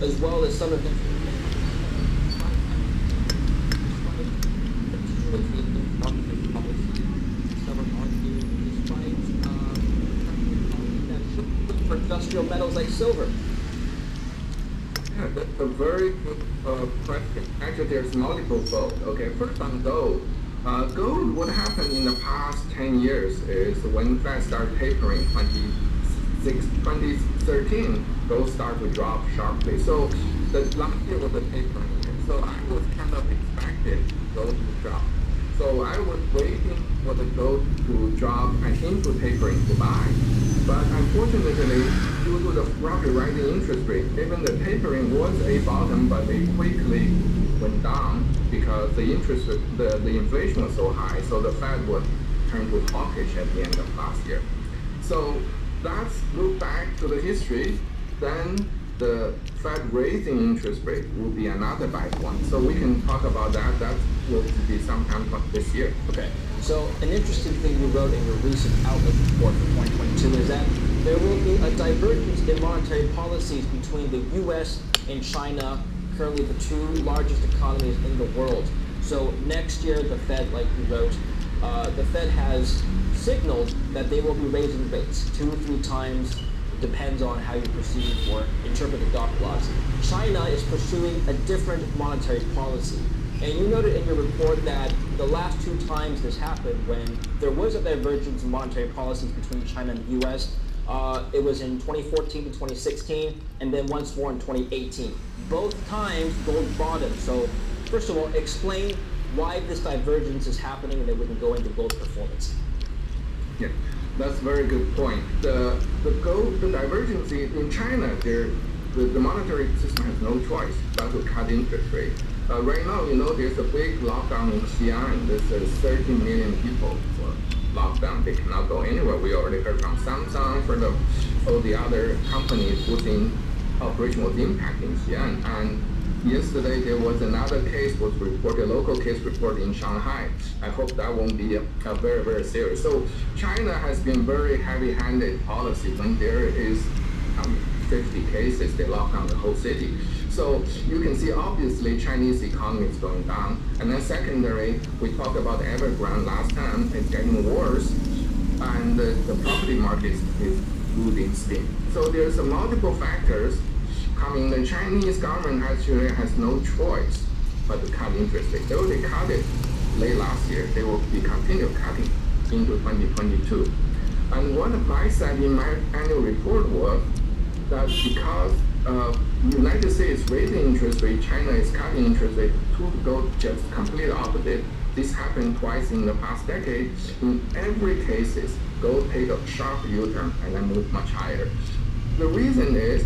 as well as some of the for industrial metals like silver. Yeah, that's a very good question. Actually, there's multiple fold. Okay, first on gold. Gold, what happened in the past 10 years is when Fed started tapering 2013, gold started to drop sharply. So the last year was a tapering year. So I was kind of expecting gold to drop. So I was waiting for the gold to drop and into tapering to buy. But unfortunately, due to the rapid rising interest rate, even the tapering was a bottom, but it quickly went down because the interest rate, the inflation was so high. So the Fed would turn to hawkish at the end of last year. So let's look back to the history. Then the Fed raising interest rate will be another bad one. So we can talk about that. That will be sometime this year. Okay. So an interesting thing you wrote in your recent outlook report for 2022 is that there will be a divergence in monetary policies between the U.S. and China, currently the two largest economies in the world. So next year, the Fed, like you wrote, the Fed has signaled that they will be raising rates 2 or 3 times, depends on how you perceive or interpret the dot plots. China is pursuing a different monetary policy. And you noted in your report that the last 2 times this happened, when there was a divergence in monetary policies between China and the U.S., it was in 2014 to 2016, and then once more in 2018. Both times, gold bottomed. So first of all, explain why this divergence is happening, and then we can go into gold performance. Yeah, that's a very good point. The divergence in China, the monetary system has no choice but to cut interest rate. Right now, there's a big lockdown in Xi'an. There's 13 million people locked down. They cannot go anywhere. We already heard from Samsung, all the other companies whose operation was impacted in Xi'an. And yesterday, there was another case was reported, a local case reported in Shanghai. I hope that won't be a very, very serious. So China has been very heavy-handed policy. When there is 50 cases, they lock down the whole city. So you can see, obviously, Chinese economy is going down. And then secondary, we talked about Evergrande last time, it's getting worse. And the property market is losing steam. So there's multiple factors coming. The Chinese government actually has no choice but to cut interest rate. They already cut it late last year. They will be continue cutting into 2022. And what I said in my annual report was that because the United States raising interest rate, China is cutting interest rate, to go just complete opposite. This happened twice in the past decade. In every case, gold take a sharp U-turn and then move much higher. The reason is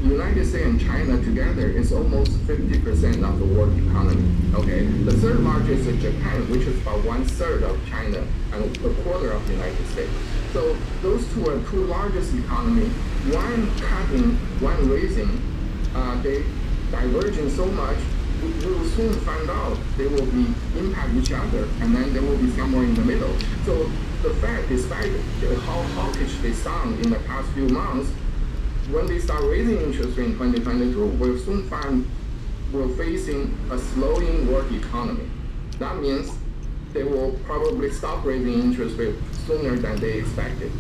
United States and China together is almost 50% of the world economy. Okay, the third largest is Japan, which is about 1/3 of China and a quarter of the United States. So those two are two largest economies. One cutting, one raising. They diverging so much. We will soon find out they will be impact each other, and then there will be somewhere in the middle. So the Fed, despite how hawkish they sound in the past few months, when they start raising interest rate in 2022, we'll soon find we're facing a slowing world economy. That means they will probably stop raising interest rate sooner than they expected.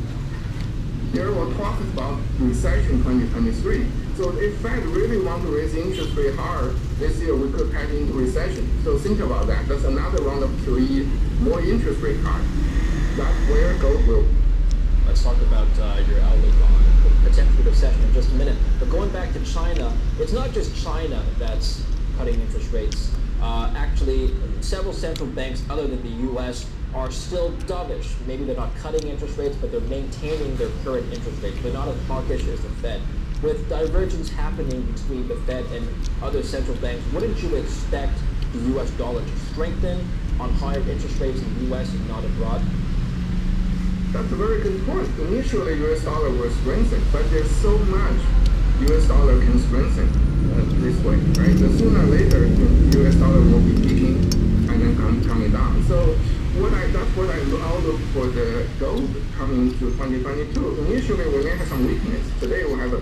There were talks about recession 2023. So if Fed really want to raise interest rate hard this year, we could head into recession. So think about that. That's another round of 3 more interest rate cut. That's where gold will. Let's talk about your outlook on potential recession in just a minute. But going back to China, it's not just China that's cutting interest rates. Actually, several central banks other than the U.S. are still dovish. Maybe they're not cutting interest rates, but they're maintaining their current interest rates. They're not as hawkish as the Fed. With divergence happening between the Fed and other central banks, wouldn't you expect the U.S. dollar to strengthen on higher interest rates in the U.S. and not abroad? That's a very good point. Initially, U.S. dollar will strengthen, but there's so much U.S. dollar can strengthen this way, right? The sooner or later, the U.S. dollar will be peaking and then coming down. So that's what I outlook for the gold coming to 2022. Initially, we may have some weakness. Today, we'll have a